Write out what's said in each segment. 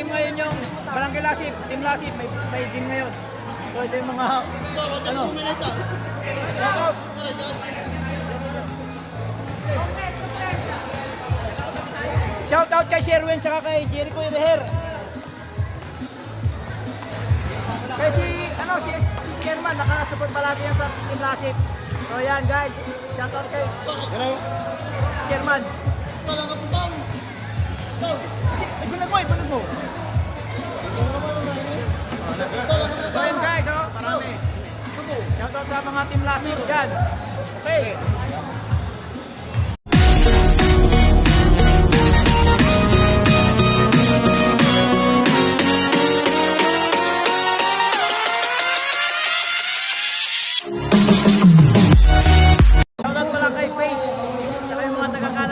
team ngayon yung Barangay Lasip, Team Lasip, may team ngayon. So ito yung mga, ano, shout out. Shout out kay Sherwin saka kay Jericho Ireher. Kaya si Chairman, nakasupport palagi yan sa Team Lasip. So yan guys, shout out kay Chairman. Ipunag mo. So yan guys, oh, marami. Shout out sa mga Team Lasip dyan. Okay.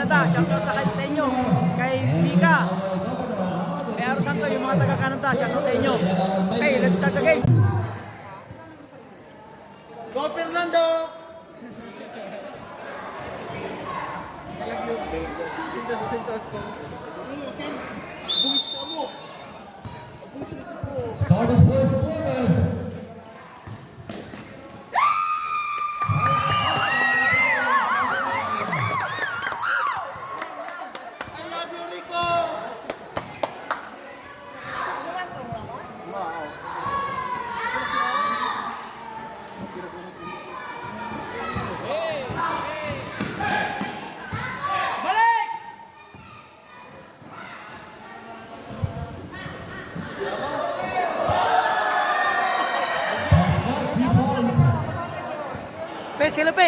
Shoutout sa inyo, kay Mika, kay Arosanto, yung mga taga-Canada, shoutout sa inyo. Okay, let's start the game. Go Fernando! Start the first quarter. Sila pe.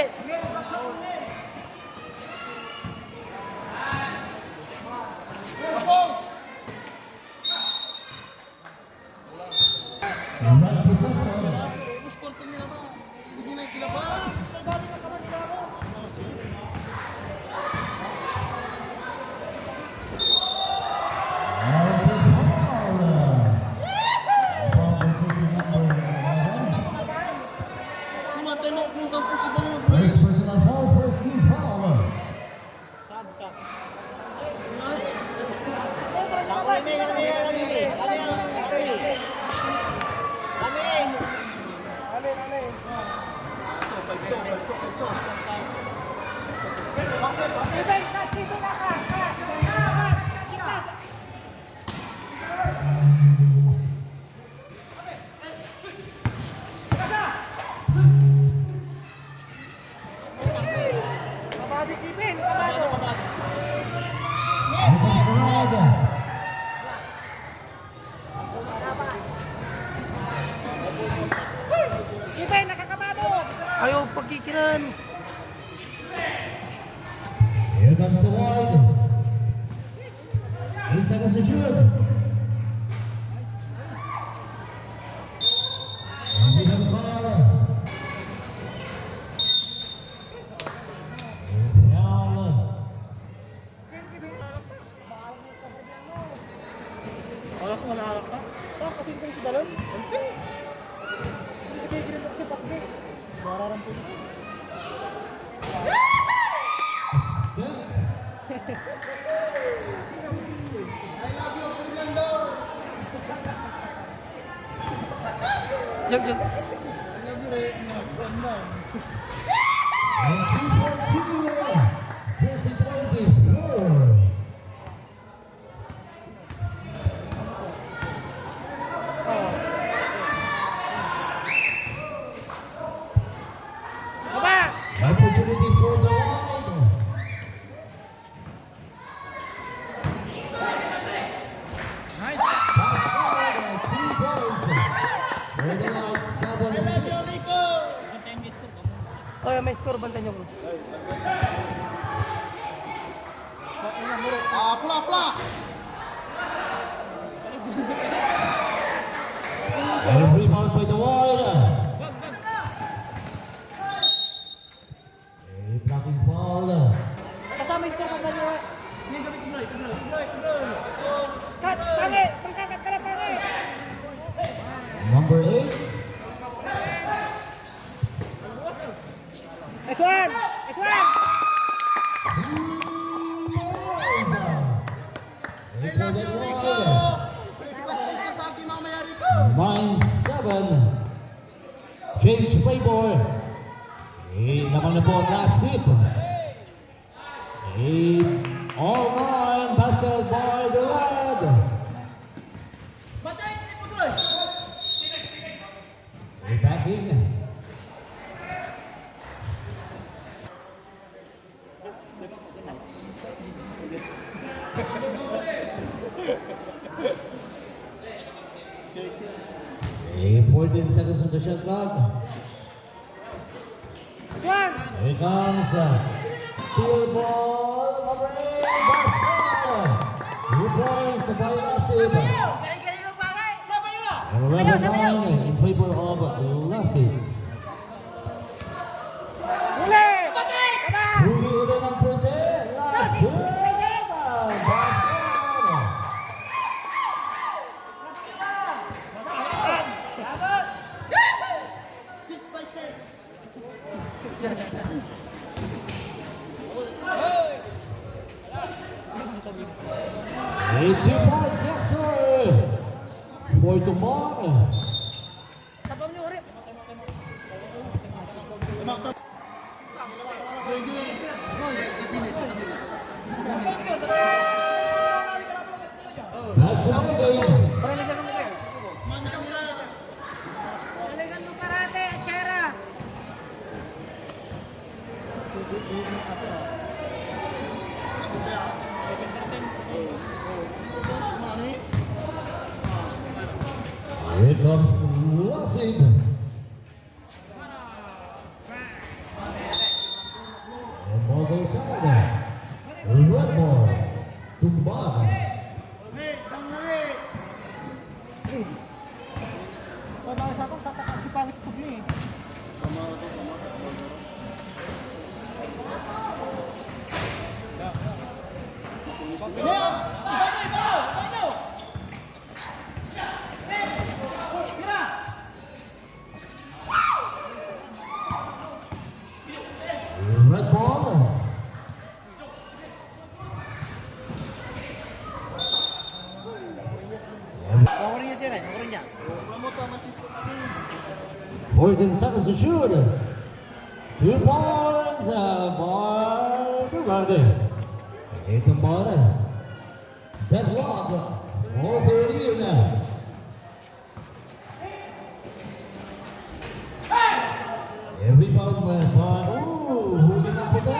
Ayaw pagkikiran. Here comes the wide. Inside the shoot. And we have a ball. Wala ko malakak ka. Saan kasi ito yung dalon? Hindi. Hindi sige, ginit ako siya pasbay. Bararan po dito. Jog. And 2.2. Jesse 24. Opportunity for the wide. Nice. Pascal, 2 points. For the wide, 7-6. Oh, may score bantay niyo bro. Pla. And rebound by the wide. A blocking foul. Kasama yung score ka niyo. Cut, pangi, pangkakat ka na pangi. Number 8. Nice one. 9-7. Change favor. Naman na po ang Lasip. All-nine basketball the red. Backing. Okay, 14 seconds on the shot clock. Swan! Here comes steal ball, number 8, basket. 2 points by Lasip. Galing-galing mo, pare! Sabay mo! And 11-9 in favor of Lasip. Huli! Baba! Huli ulit ang puti. Lasip. Basket. Hey, 2 points, yes sir. For tomorrow. Tabang niyo, Uri. Back to the game. Paraligan mo kayo. Paraligan mo karate, Chera. Here comes Lasip. And ball goes out. Red ball. Tumbar. Bawal sa akin, tatakak si pangit ko niya eh. Red ball. Bawal niya siya rin, bawal niya. 14 seconds to shoot. 2 points for the red. Itong ball. Deadlock. 4:30 na. Rebound by huli ng puti.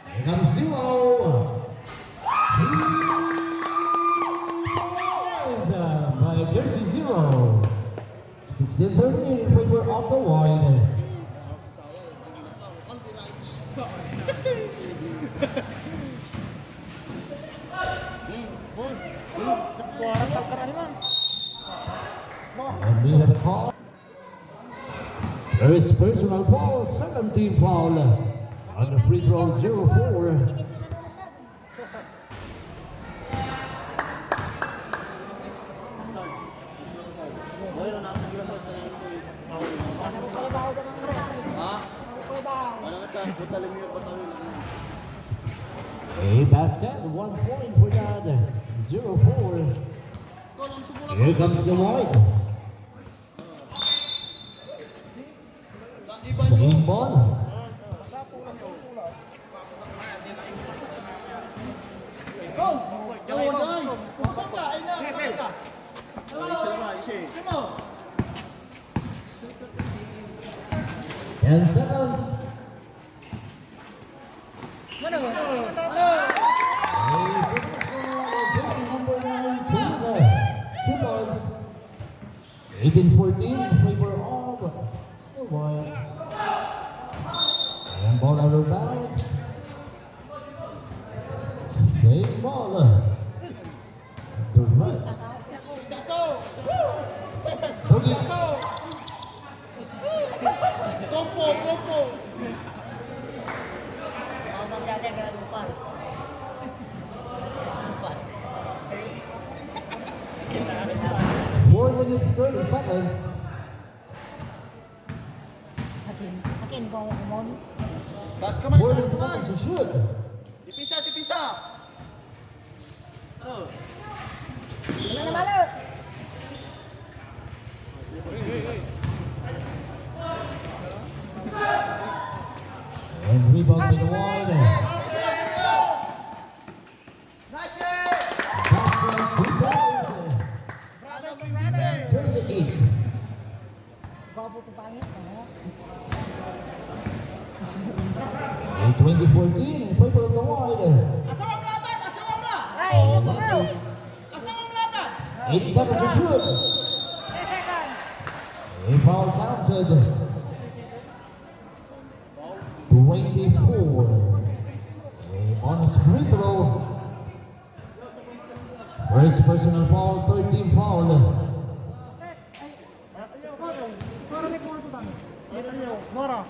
Here comes Zero. 3 points by Jersey Zero. 16-13 in favor of the wide. And we have a call. There is personal foul, 17 foul. On the free throw, 0-4. A basket, 1 point for that. 0-4. Here comes the white. Same ball. And seconds. Jersey number 19. 2 points. 18-14 in favor of the white. And ball out of bounds. Same ball. The red. Boogie. Kompo. 4 minutes, 30 seconds. Akin ko ako kumon. 4 seconds to shoot. Dipisa. Wala na malo. Basket, 2 points. 38. Babo to pangit. In 2014, in favor of the wide. Asawang laban! Asawang la! Ay, isa pa bro. Asawang laban! 8 seconds to shoot. 3 seconds. A foul counted. 24. A bonus free throw. First personal foul, 13 foul. Mora may puro to pangit. Mora.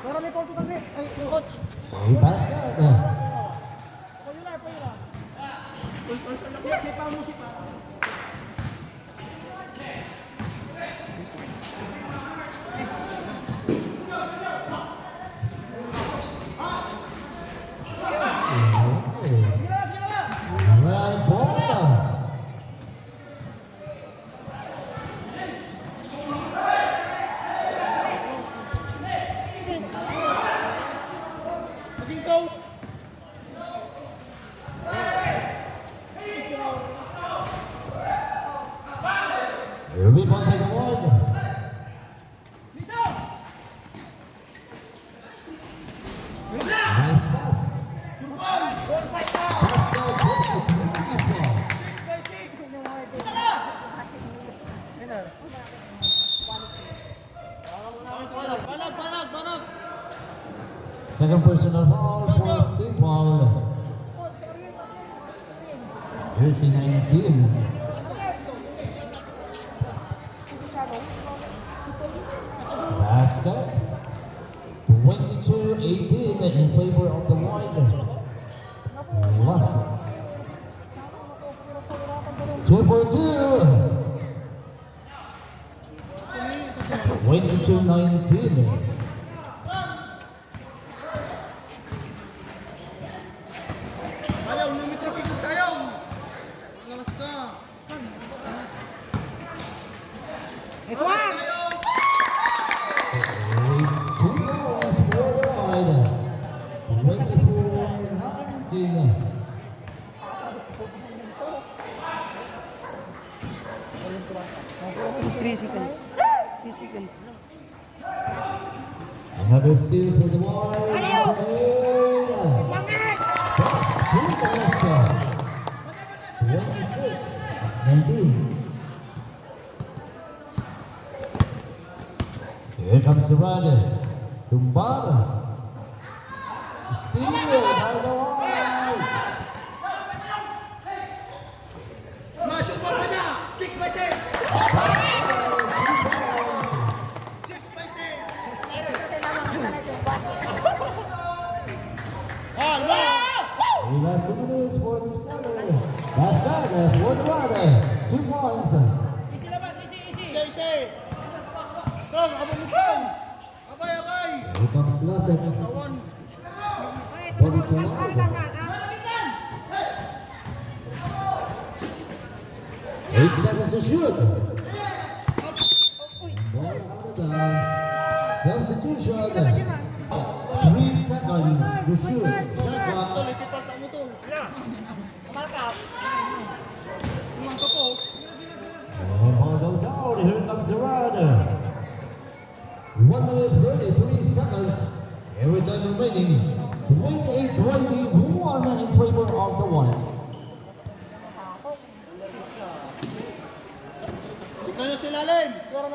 Mora may puro to pangit. Ay, coach. A basket. Payula. Sipa mo, sipa. Red ball. Maging go. Rebound by the wide. Nice pass. Basket, 24. Balag. Second personal foul, fourth team foul. Jersey 19. Basket. 22-18 in favor of the wide. Lasip. 2 for 2. 22-19. Ayaw, limit na figures kayo. Ngalas ka. It's one. It's 2 points for the wide. 24-19. 3 seconds. 3 seconds. Another steal for the wide. Ayaw! That's good, Melissa. 26-19. Here comes the runner. Tumbar. Steal by the wide. Masuk ball pa niya. 6 by 6. 6 by 6. Meron kasi naman kasanay yung bata. Last 2 minutes for this quarter. Basket for the runner. 2 points. Easy laban, easy. Easy. Dong, abang mo dong. Abay. Here comes Lasip. Tawan. Body salad. 8 seconds to shoot. Ball out of bounds. Substitution. 3 seconds to shoot. Shot clock. Ipipalta mo to. Markup. Limang ka po. And ball goes out. Here comes the runner. 1 minute 33 seconds. Every time remaining. 28-21 in favor of the one. Ikaw sila Len. Go,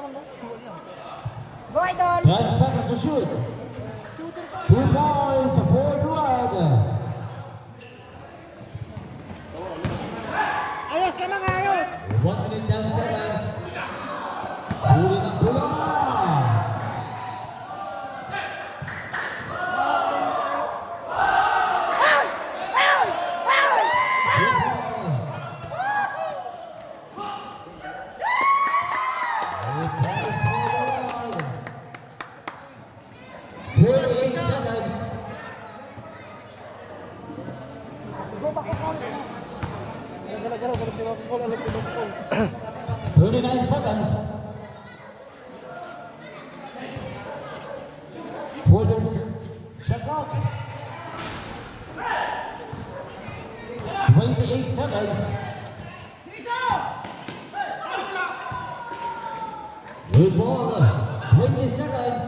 Idol! 10 seconds to shoot. 2 points for the runner. Ayos naman, ayos. 1 minute 10 seconds. Huli ng bola. Points for the runner. 48 seconds. 39 seconds. For this shot clock. 28 seconds. Good ball, 20 seconds.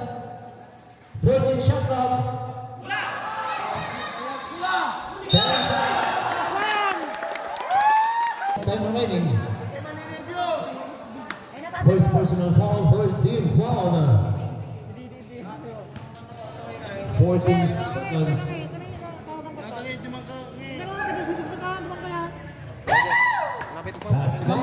14 shot clock. 10 seconds. Time remaining. First personal foul, 13 foul. 14 seconds. Basket.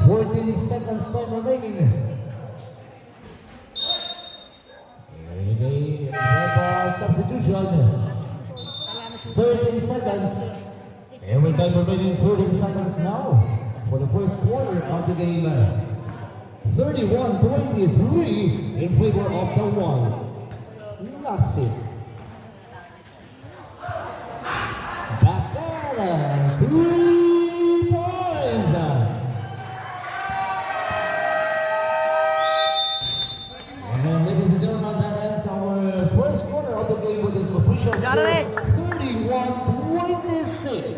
14 seconds time remaining. Okay, substitution. 13 seconds. Every time remaining 13 seconds now for the first quarter of the game. 31-23 in favor of the one. Lasip. Basket. 3 points. And ladies and gentlemen, that ends our first quarter of the game with this official score 31-26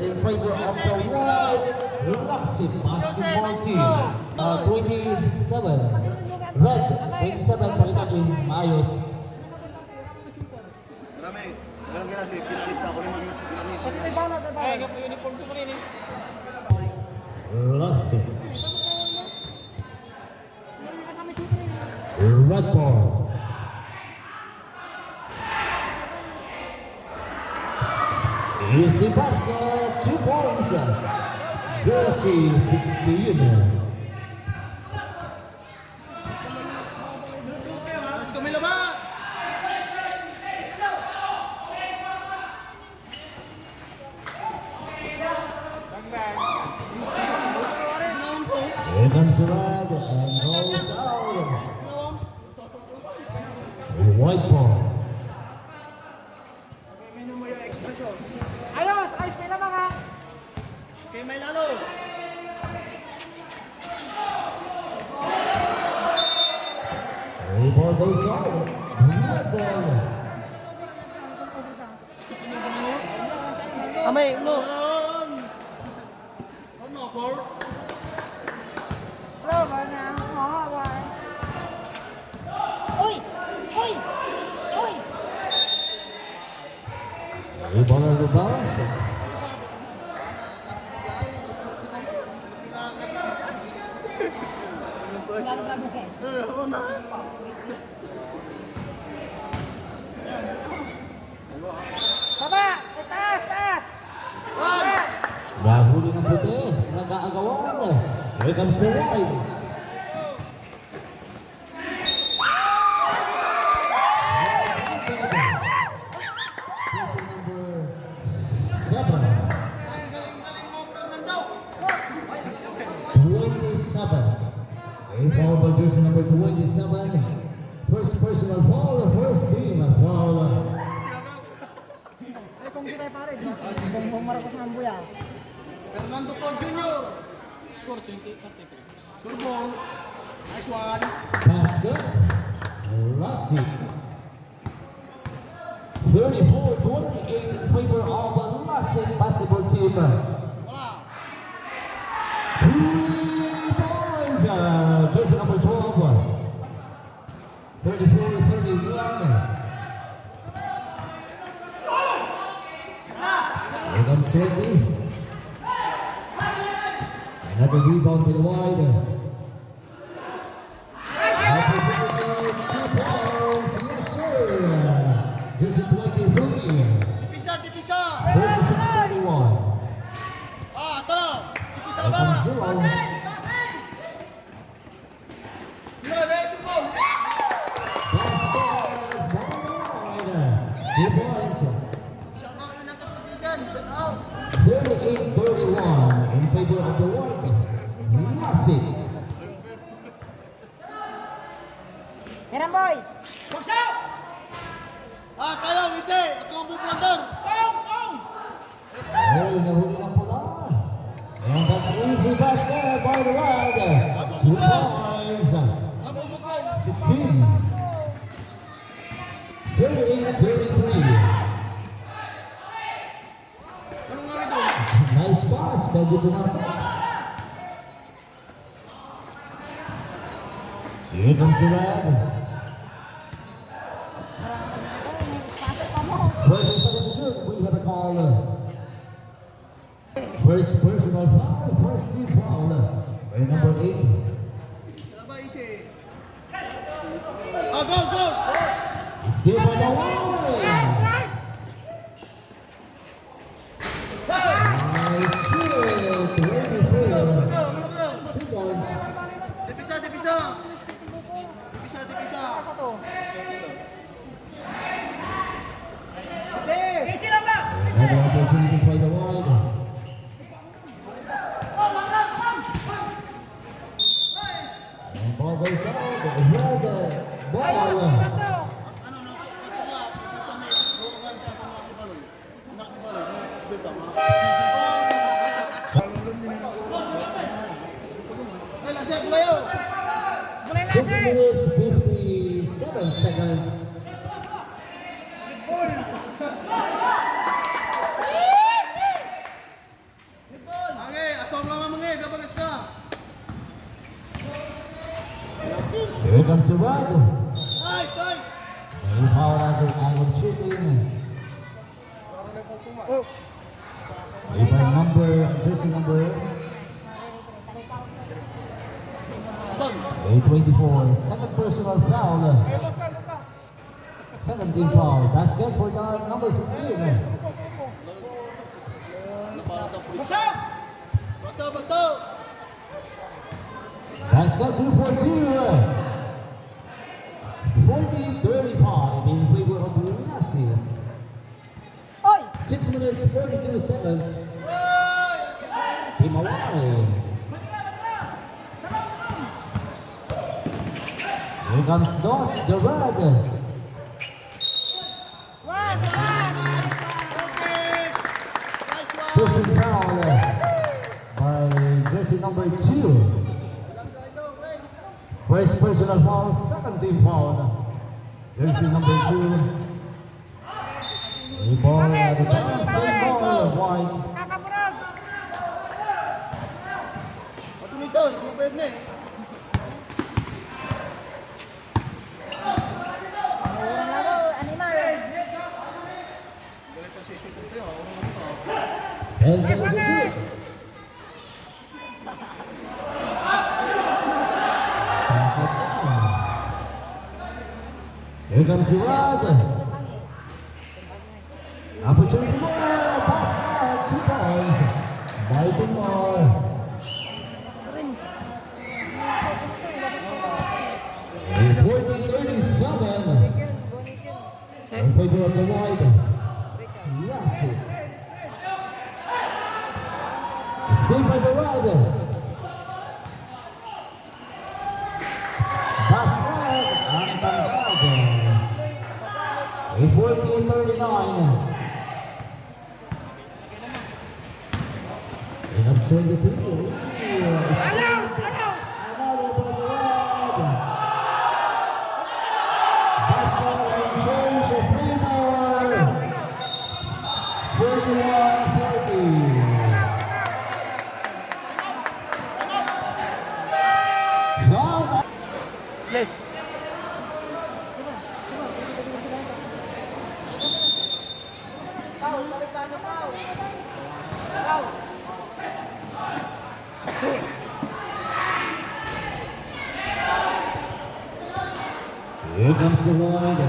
in favor of the white Lasip basketball team. 27. Red, 27, pakita ko yung maayos. Marami kasi pinalista ko rin mga Lasip. Red ball. Easy basket, 2 points. Jersey 16. Let's go, Milaba! Here comes the red and goes out. White ball. Ayos! Ayos! May lamang ha! Okay, may lalo! The ball goes out. Red ball. Amay, no! Ano, Paul? Bro, ba na? Oo, ba? Uy! Uy! Uy! The ball on the bounce. Lalo ba mo siya? Oo na! Baba! Taas! Taas! Nahuli ng puti. Nag-aagawan. Here comes the white. Jersey number 7. 27. A foul by jersey number 27. First personal foul, first team foul. Ay, kung kita pare, di ba? Bongbong Marcos Mambuya. Fernando Paul Jr. Score 28-33. Surbong. Nice one. Basket. Lasip. 34-28 in favor of the Lasip basketball team. Wala. 3 points. Jersey number 12. 34-31. Here comes Swindy. Another rebound with the wide. Opportunity, 2 points. Yes, sir. Jersey 23. Tipisa, tipisa! 36-31. Ah, ito! Tipisa Here ba? comes Zero. Surbong! Basket. Wide. 2 points. Shout out yun ang kapatigan. Shout out! 38-31 in favor of the white. Lasip. Hiram, boy! Ah, kayo, Mise! Ako ang buplandor! Oh, nahuli na 2 points. 16. 38-33. Anong nga ito? Nice pass, pwede pumasok. Here comes the red. First substitute, we have a call. First personal foul, first team foul. By number 8. Labay easy. Oh, go, go! Still by the line. Nice shoot, 24. 2 points. Dipisa, dipisa! Dipisa, dipisa! Easy lang ba? Another opportunity for the wide. And ball goes out. Red ball. Ay, lasip kayo! 6 minutes 57 seconds. Mange, atom lang mange, dapagas ka! Here comes the red. Nice, nice! May foul out of shooting. May by number, jersey number Abang! 824. Second personal foul. 17 foul. Basket for the number 16. Bagsaw! Bagsaw! Basket 2 for 2. 40-35 in favor of Lasip. Oy! 6 minutes 42 seconds. Himawari. Here comes Dos, the red. Pushing foul by jersey number 2. First personal foul, second team foul. Jersey number 2. A ball at the bounce, same ball, wide. Kakaburog! Matunitan, kumapayad na eh. Murang laro, animal. 10 seconds to shoot. Here comes the rod. Opportunity more. Basket, 2 points. By Tumbar. A 40-37. In favor of the wide. Lasip. Still by the rod. Basket. Ang tangkad. A 40-39. And observe the three. Another by the rod. Basket and change of 3 more. 41-40. Bless. Here comes the wide.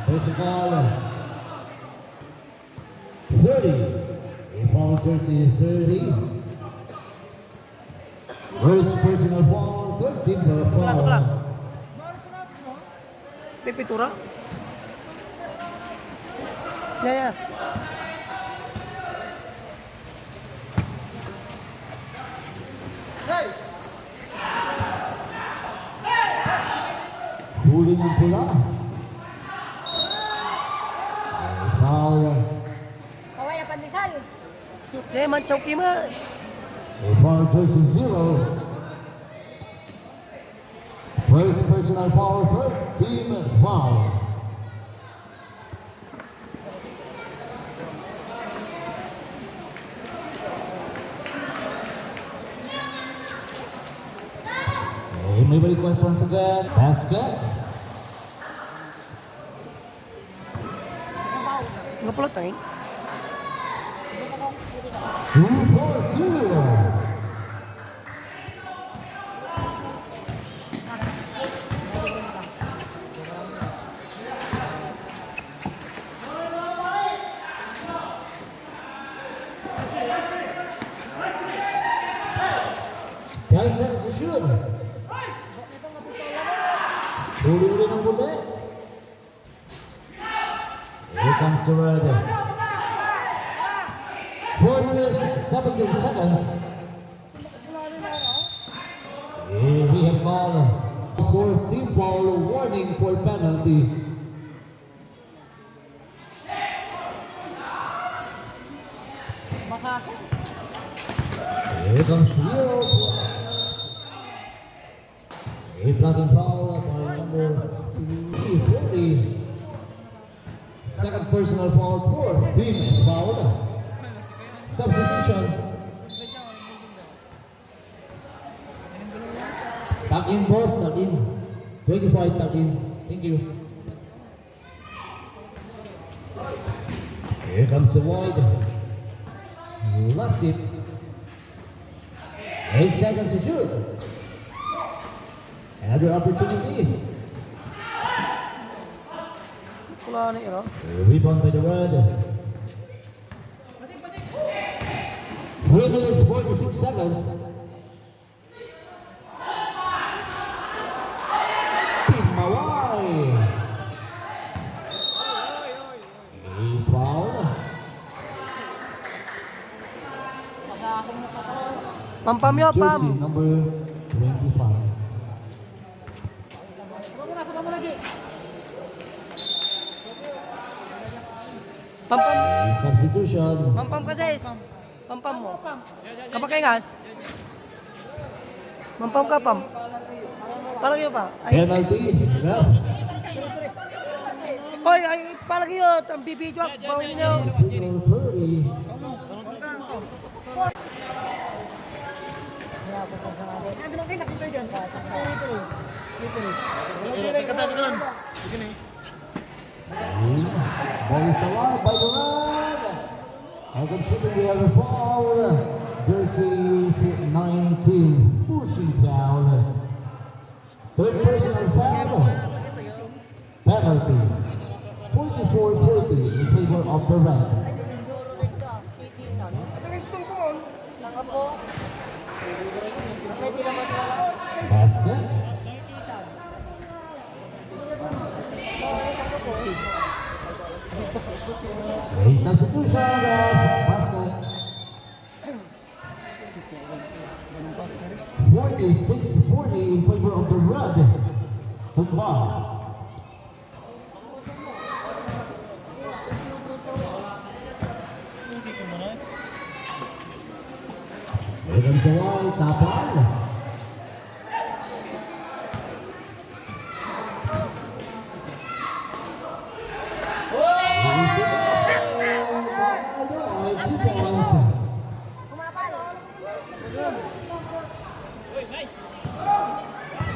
There's a foul. 30. A foul jersey 30. First personal foul, 13 for a foul. Pipitura? Yeah. Hey! Huli ng pula. Foul. Kaway na pandesal. Saya man chowki ma. A foul jersey 0. First personal foul, third team foul. Okay, may request once again. Basket. Ngapulot tayo. 2-4-2. Seconds to shoot. Huli rin ang puti. Here comes the red. 4 minutes, 17 seconds. Here we have called fourth team foul, warning for penalty. Here comes 0. A blocking foul by number 340. Second personal foul, fourth team foul. Substitution. Tuck in, boss, tuck in. 25, tuck in. Thank you. Here comes the wide. Lasip. 8 seconds to shoot. Another opportunity. Rebound by the red. 3 minutes, 46 seconds. Mawai. A foul. Pam yo, pam. Jersey number 25. Pam. A substitution. Pam kasi. Pam mo. Kapakingas. Pam ka, pam. Palagi pa. Penalty. Yeah. Hoy, ay palagi yo, ang bibidyo ak bawin niyo. Final 30. Ball is allowed by the red. And considering we have a foul, Jersey 19 pushing foul. Third personal foul. Penalty. 44-40 in favor of the red. Basket. A substitution of basket. 46-40 in favor of the red. Tumbar. Here comes the wide, Tapal.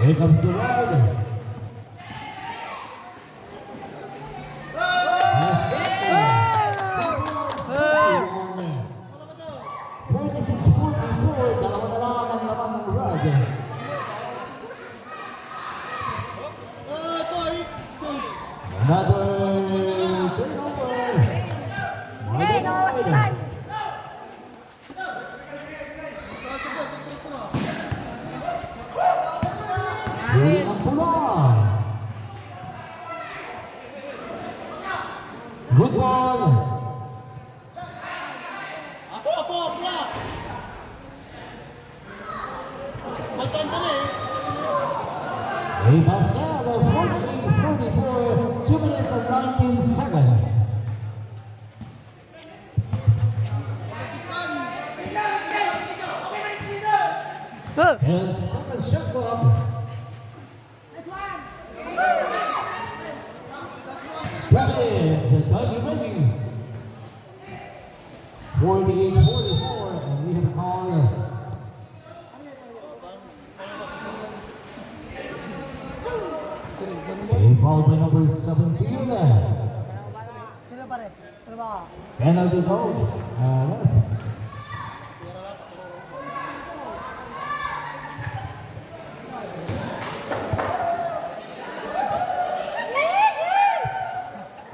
Here comes the ride. Basket. 46-44, dalawa-dalawa ang laman ng ride. Another turnover. Huli ng pula. Good ball. A basket of 48-44, 2 minutes and 19 seconds. And second shot clock. Penalty goal. Left.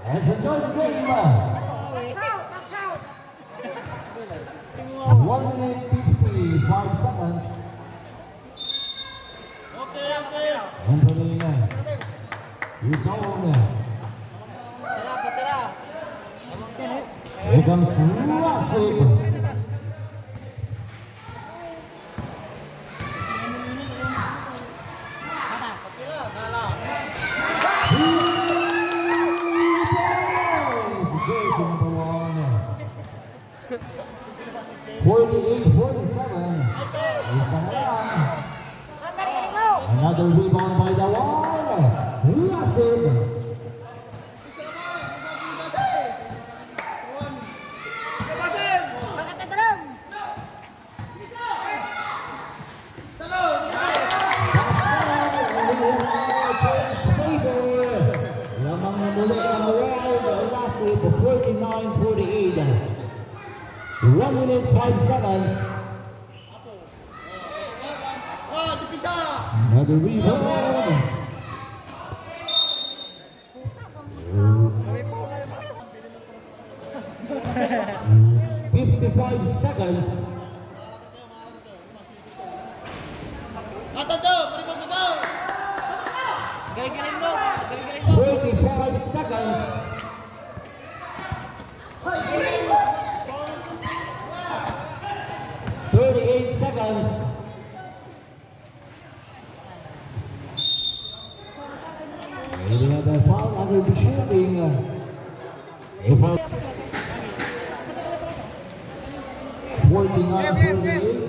Let's enjoy the game. 1 minute 55 seconds. Entering his own. Here comes Lasip. Jersey number 1. 48-47. Isa na lang. Another rebound by the wall. Lasip. Lamang na muli ang wide Lasip 49-48. 1 minute 5 seconds. Another rebound. 55 seconds. 45 seconds. 38 seconds. Maybe have a foul under the shooting. If 49-48.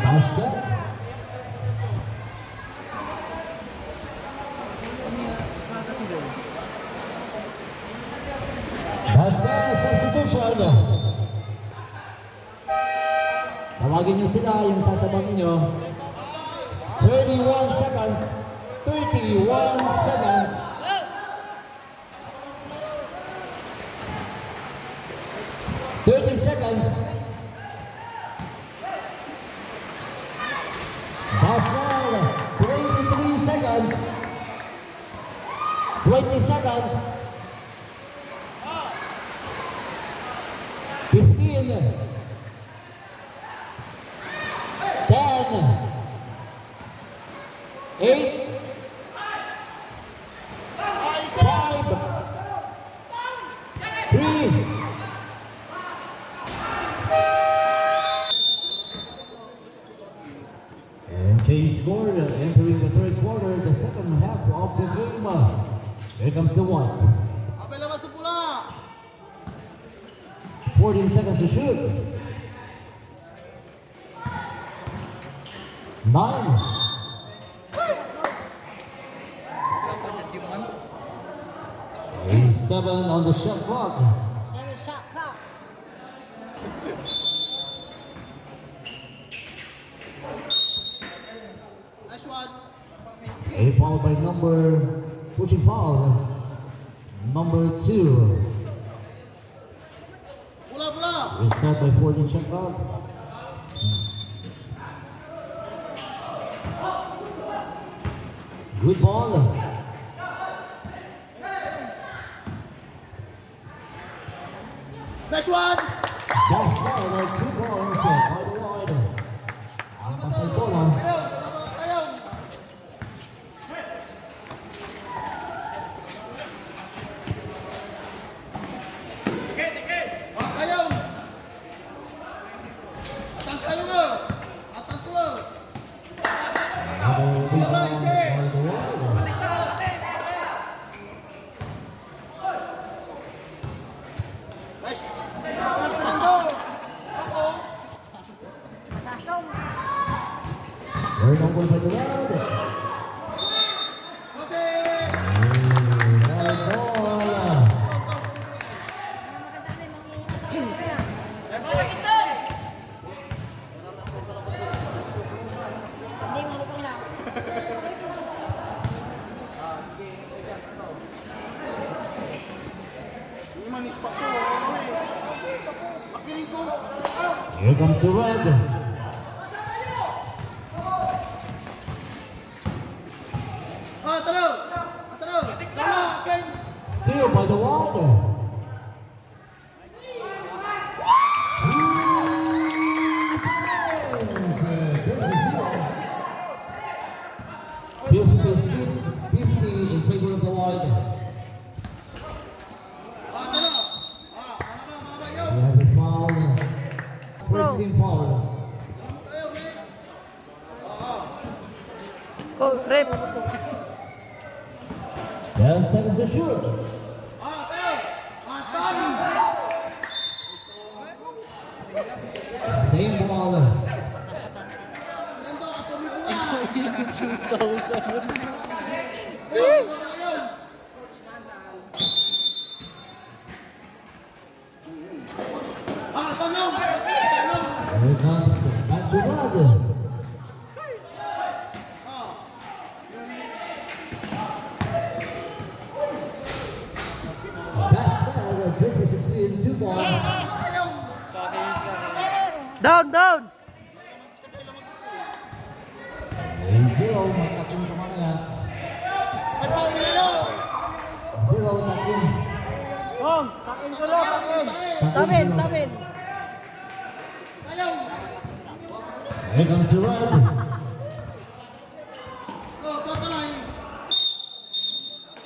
Basket. Basket substitution. Tawagin niyo sila, yung sasabaw niyo. 31 seconds. 31 seconds. Seconds. Basket. 23 seconds. 20 seconds. 15. 10. 8. 5. 3. Change score entering the third quarter, the second half of the game. Here comes the white. 14 seconds to shoot. 9. 7 on the shot clock. A foul by pushing foul, number 2. Reset by 14 shot clock. Good ball. Next one. That's right, 2 points by the wide. Ang pasay bola. Third over by the wide. Here comes the red. Talo! Tama, Ken! Still by the wide. This is 56-50 in favor of the wide. Talo! We have a foul. First team foul. Oh, rep. 10 seconds to shoot. Same ball. Here comes back to red. Best jersey 16, 2 balls. Down, down. 0, magtakin ka mamaya. 0, takin. Bong, takin ko lang, takin. Tamin, tamin. Here comes the red.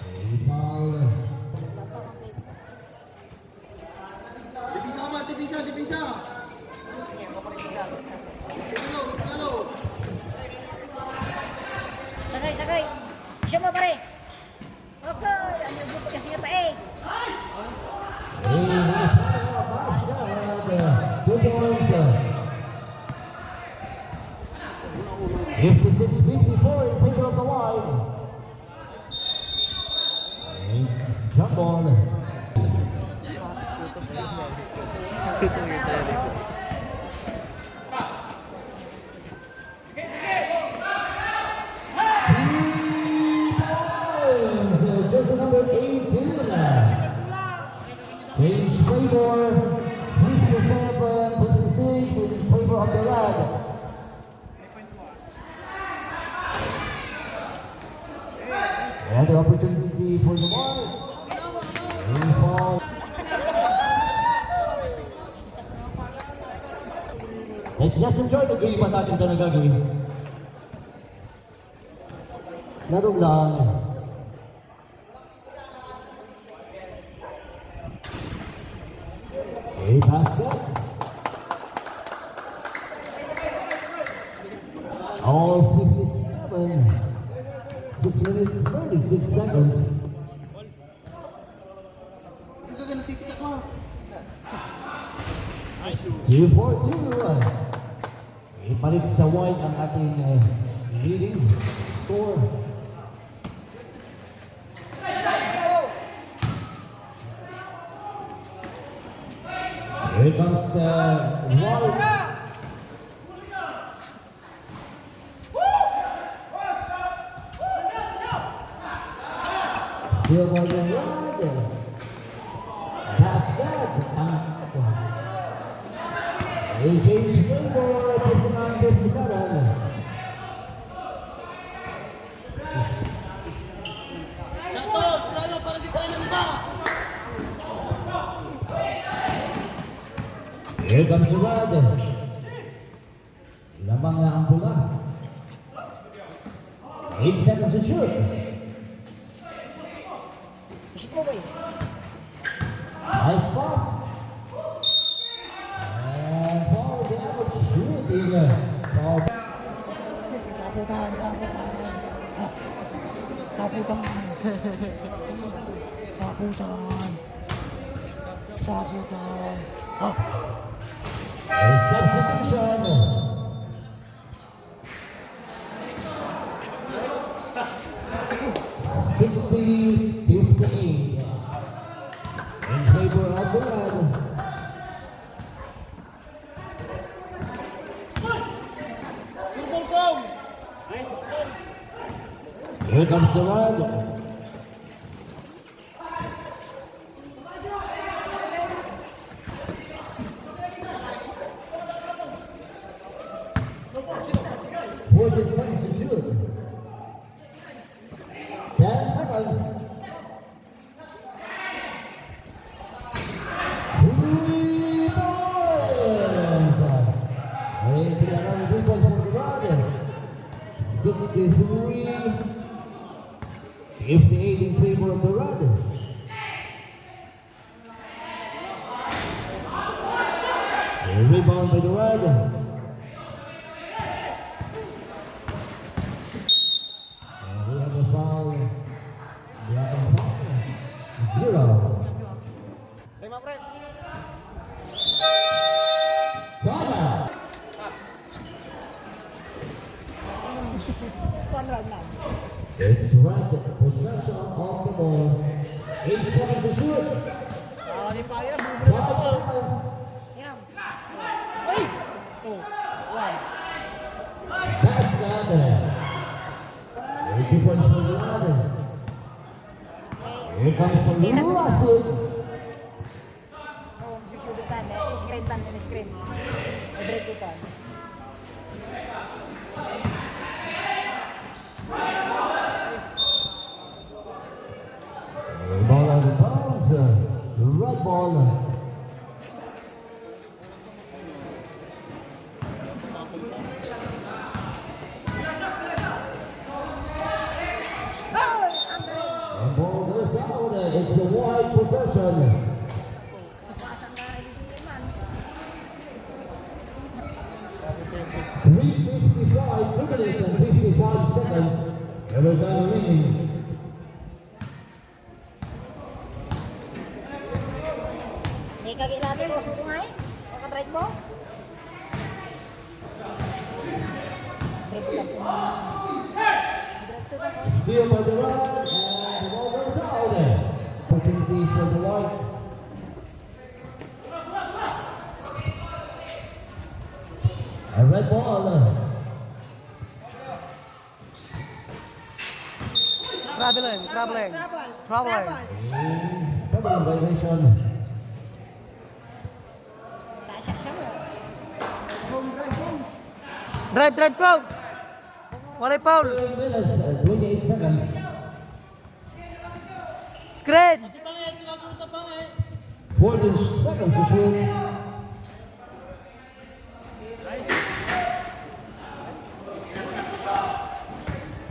A foul. Divisa! Sakay! Siya mo pare! Okay! Ano yung buto kasi nga tae? Hey, nice basket. 2 points. 56-54 in favor of the wide. Hey, jump ball. Jersey number 18. Change favor 57-56 in favor of the red. Another opportunity for the wide. Let's just enjoy the game at ating ito na gagawin. Laro lang. A basket. All 57. 6 minutes, 36 seconds. 2-4-2. Ibalik sa white ang ating leading score. Here comes white. Still by the red. Basket. A change favor, 59-57. Shuttle! Tirahan mo para di tayo ng iba! Here comes the red. Lamang na ang pula. 8 seconds to shoot. Shoot mo ba eh? Nice pass. And foul damage shooting. Foul. Saputan! A substitution. (60-58) in favor of the red. Here comes the red. to shoot. 10 seconds. 3 points. Another 3 points for the rod. 63, 58 in favor of the rod. A rebound by the rod. And we have a foul. Black and foul. 0. Lima, pre. Sama. It's right possession of the ball. 8 seconds to shoot. 5 seconds. Hiram. Basket. 2 points for the rod. Here comes the Lasip. Oh, susudutan. Screen tan, screen. Break kita. Ball out of bounds. Red ball. And ball goes out. It's a wide possession. Pasang na rin din man. 3:55, 2 minutes and 55 seconds. Every time remaining. Ni kagi natin ko sudungay. Maka-drive mo. Drive lang po. Drive to lang. Steal by the rod, and the ball goes out. Opportunity for the white. A red ball. Traveling. Troubling violation. Siya mo. Drive, go! Walay foul. 2 minutes and 28 seconds. Screen! 14 seconds to shoot.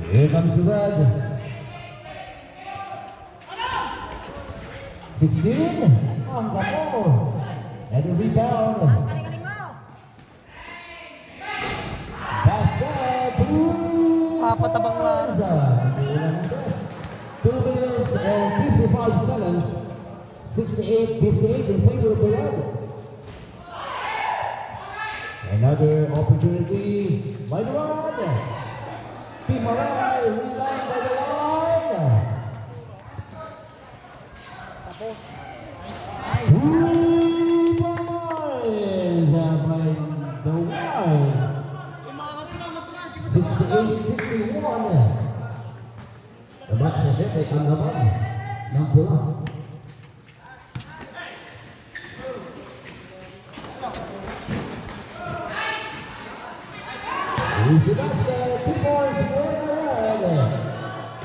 Here comes the red. 16 on the ball. And a rebound. Kaling-kaling mo. Basket. Papatabang lang. 2 minutes and 55 seconds. 68-58 in favor of the red. Another opportunity by the red. Pimaray, rebound by the red. 3 points by the red. 68-61. Dapat sa set ay ang laban ng pula. Easy basket, 2 points for the red.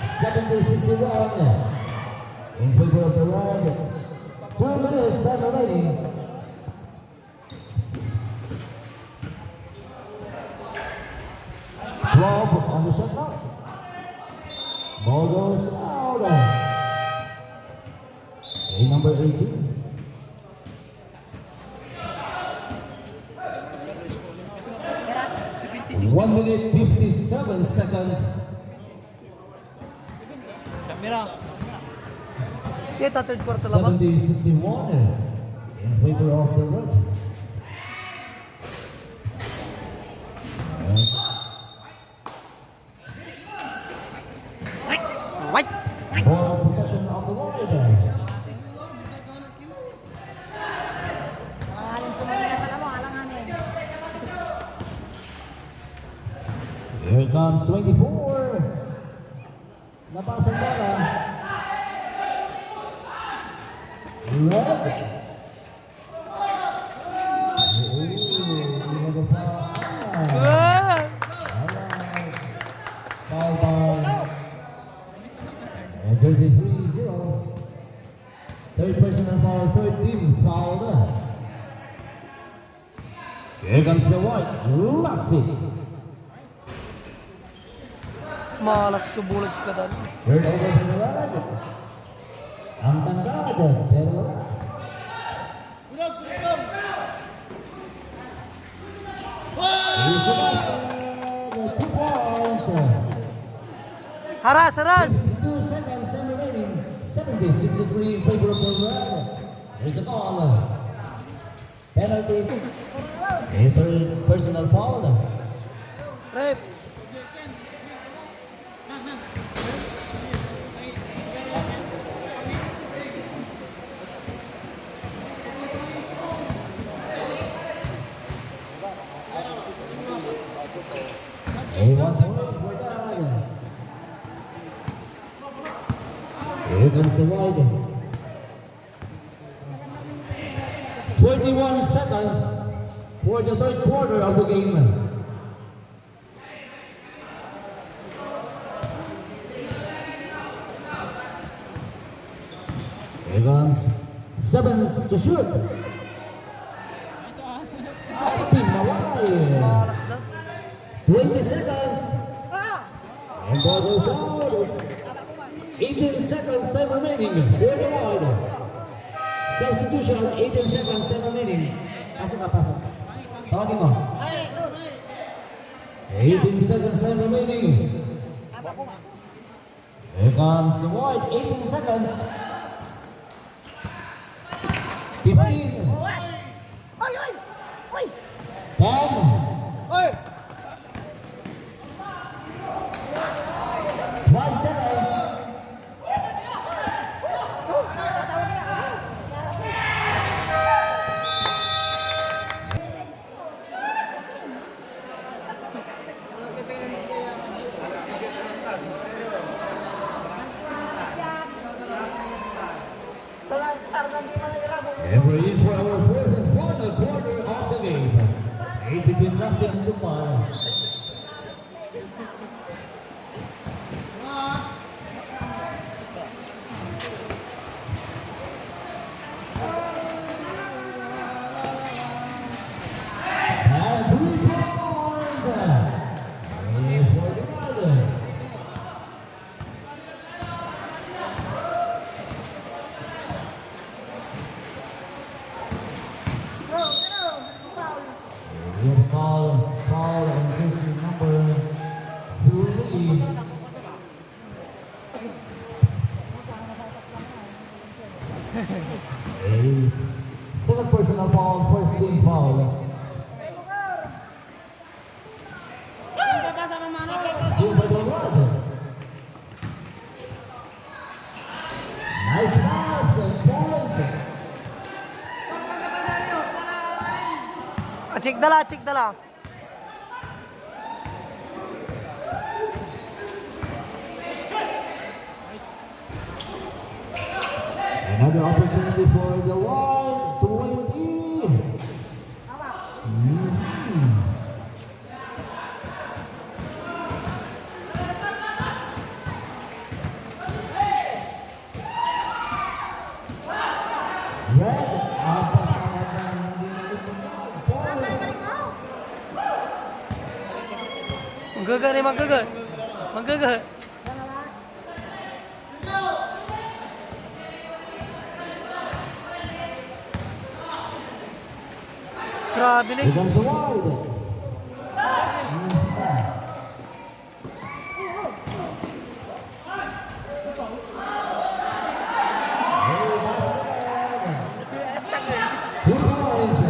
70-61 in favor of the red. 2 minutes and remaining. On the shot clock. Ball goes out. A number 18. 1 minute 57 seconds. Kita third quarter lang. 70-61 in favor of the red. White. Ball possession of the wide. Alanganin sumali sa kamo, alanganin. Here comes 24. Napasang bola. Red. We have a foul. Ah! Alright. Foul by jersey 3-0. Third personal foul, third team fouled. Here comes the white, Lasip. Malas subulan si Kadan. Third over for the red. Ang tangkad, pero wala. Here's a basket, 2 points. Haras, haras! 52 seconds remaining. 70-63 in favor of the red. There's a ball. Penalty. A third personal foul. Rep. A 1 point for that. Here comes the wide. 41 seconds for the third quarter of the game. Here comes 7 to shoot. Team Hawaii. Malas daw. 20 seconds. And ball goes out. It's 18 seconds remaining for the wide. Substitution, 18 seconds remaining. Pasok ka, pasok. Tawagin mo. 18 seconds remaining. Here comes the white, 18 seconds. 15. 10. Oy, oy! Oy! 12 seconds. And we're in for our fourth and final quarter of the game. 8 between Lasip and Tumbar. And 3 points. For the Red. We have call and jersey number 3. Ace. Second personal foul, first team foul. Super the Red. Nice pass and points. Check dala, check dala. Another opportunity for the white. 20. Red. Magaga nih, magaga. Magaga. Grabe nih. Here comes the wide. Two points.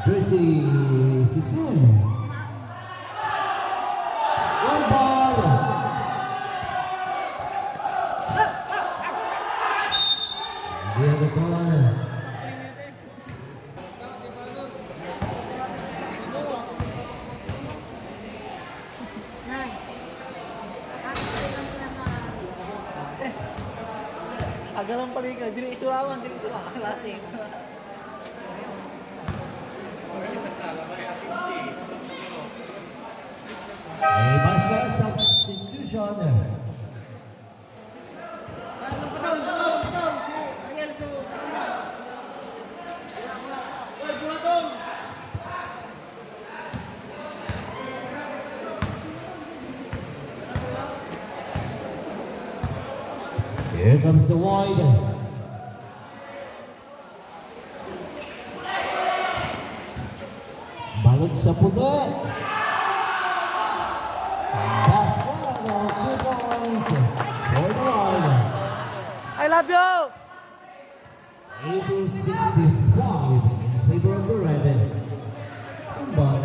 Jersey 16. One ball. Here the corner. Agalang paligid, dili isulawan, dili isulawan. Lasip. A basket Here comes the wide. Balik sa puti. Basket, 2 points for the wide. I love you! 80-65 in favor of the red. Tumbar.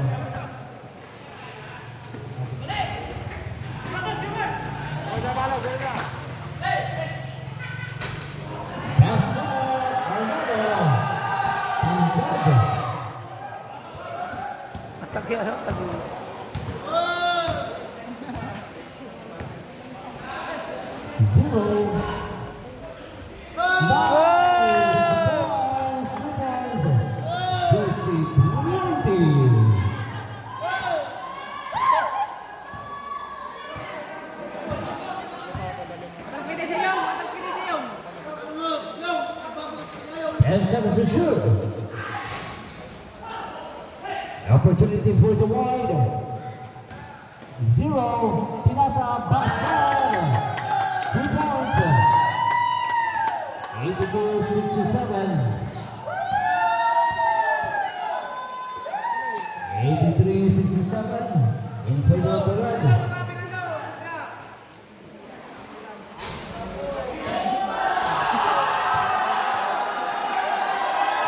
Basket, another. Tumbar. Atake, ano? Atake. Zero. Nice. 2 points. Jersey 20. And 7 to shoot. Opportunity for the wide. 0. Pinasa basket. 3 points. 82-67. 83-67 in favor of the red.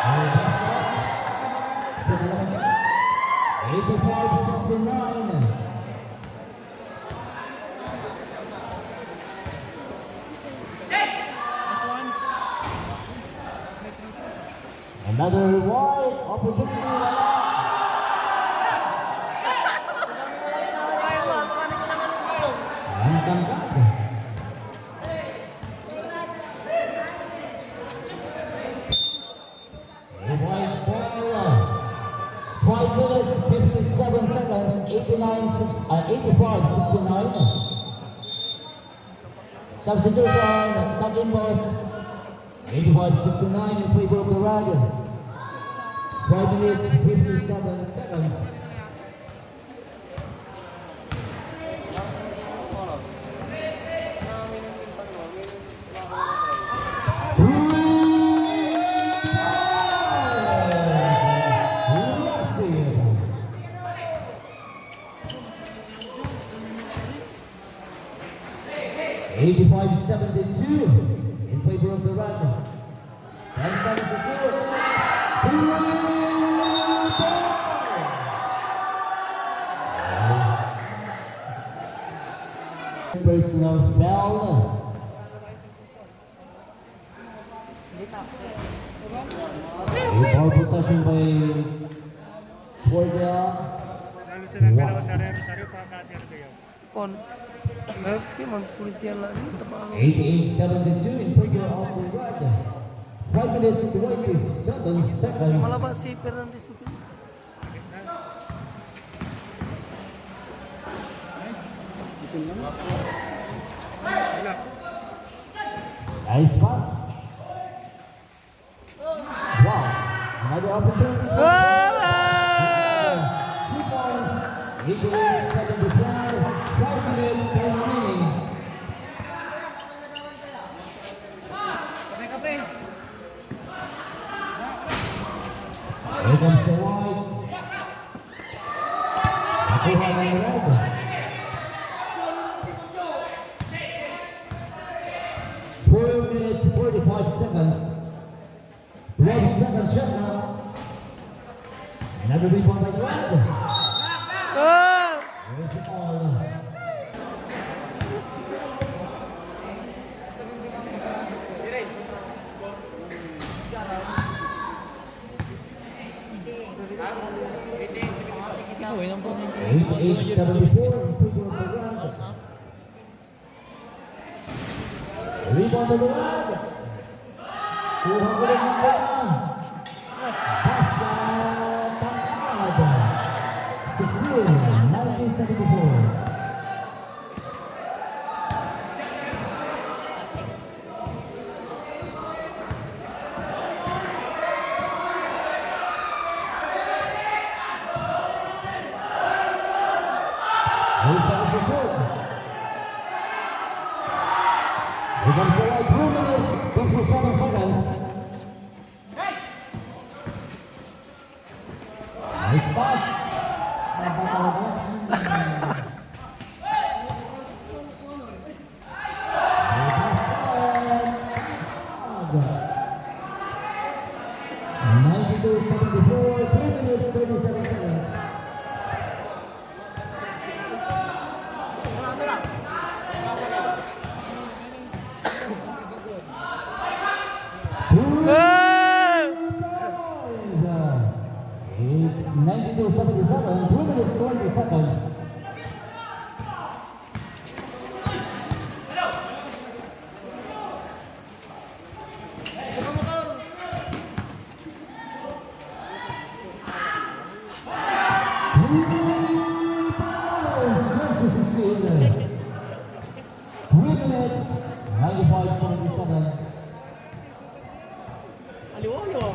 Basket. 85-69. Another wide opportunity. Ang gangad. A wide ball. 5 minutes, 57 seconds, 85-69. Substitution, Takin Boss. 85-69 in favor of the red. 5 minutes, 57 seconds. Lasip. 85-72 in favor of the red. 10 seconds to shoot. Personal foul. A ball possession by Portia. Kon. Tapi magpulit yan lang. 88-72 in favor of the red. 5 minutes, 27 seconds. Malah ba si Fernandez itu? Nice pass. Wow. Another opportunity. 2 points. 88-75. 5 minutes remaining. Here comes the wide. Nakuha ng red. 4 minutes, 45 seconds. 12 seconds shot now. Another rebound by the red. There's the ball. Ikaw, ilang po nito? 88-74 in favor of the red. Rebound by the red. Kuha ulit ng bola. Basket. Pangkad. 16, 1974. seconds to shoot. Here comes the right 2 minutes, 57 seconds. Nice pass. Ninety-two, 74, 3 minutes, 37 seconds. It's 92-77, 2 minutes 20 seconds. Three minutes 95-77. Aliw-aliw.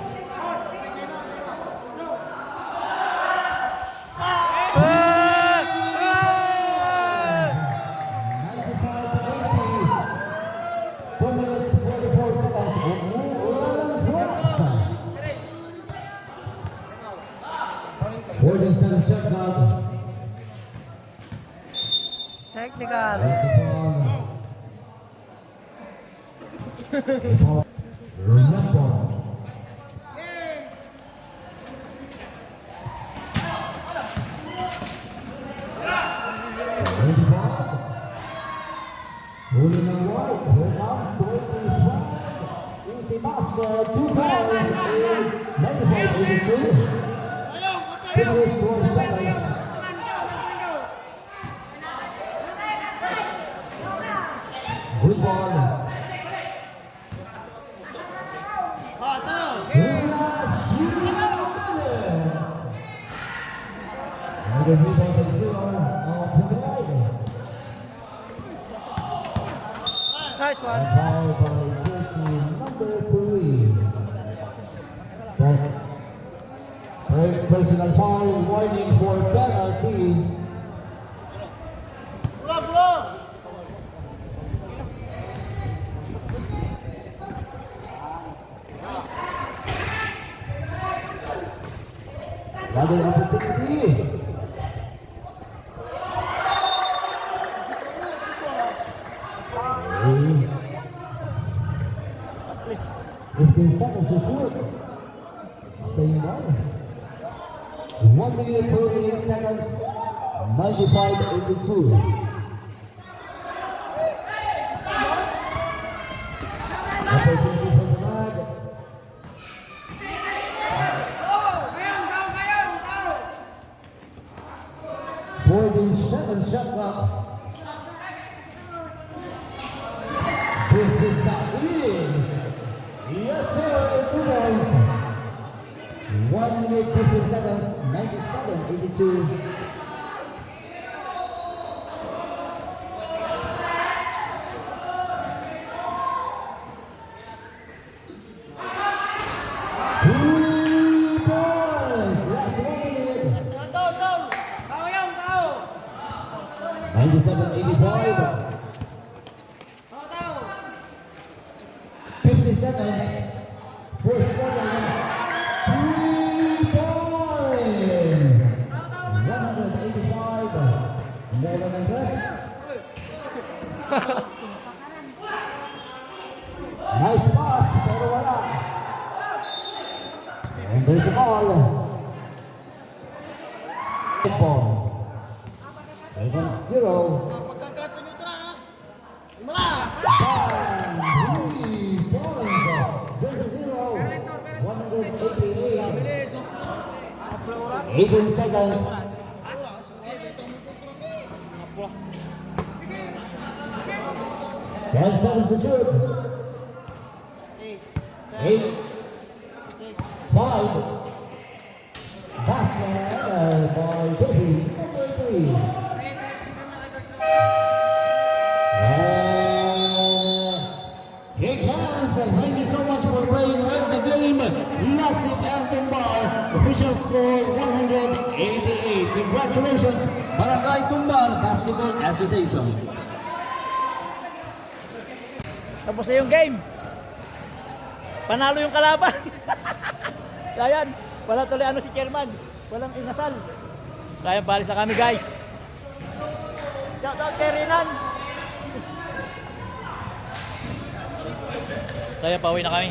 Technical. Holding on white, here comes 25. Easy basket, 2 points, 95-82. 2 minutes 20 seconds. Good ball. Last 3 minutes. Another rebound at 0 of the right. Nice one. And foul by jersey number 3. Third personal foul, warning for penalty. Another opportunity. Hey. 15 seconds to shoot. Same one. 1 minute 38 seconds. 95-82. Opportunity for the mag. 47 shot clock. This is yes sir, 2 points. 1 minute 15 seconds, 97-82. Last 1 minute. 97-85. 50 seconds. First quarter left. 3 points. 185. More than interest. Nice pass, pero wala. And there's a ball. Ball. There comes 0. Bang! 3 points. Jersey 0. 188. 18 seconds. 10 seconds to shoot. 8. 5. Basket by Jersey number 3. Big hands and thank you so much for playing well the game. Lasip and Tumbar, official score 188. Congratulations, Barangay Tumbar Basketball Association. Tapos na yung game. Panalo yung kalaban. Ayan, wala tuloy ano si chairman. Walang inasal. Kaya balis na kami guys. Shout out kay Renan. Kaya pauwi na kami.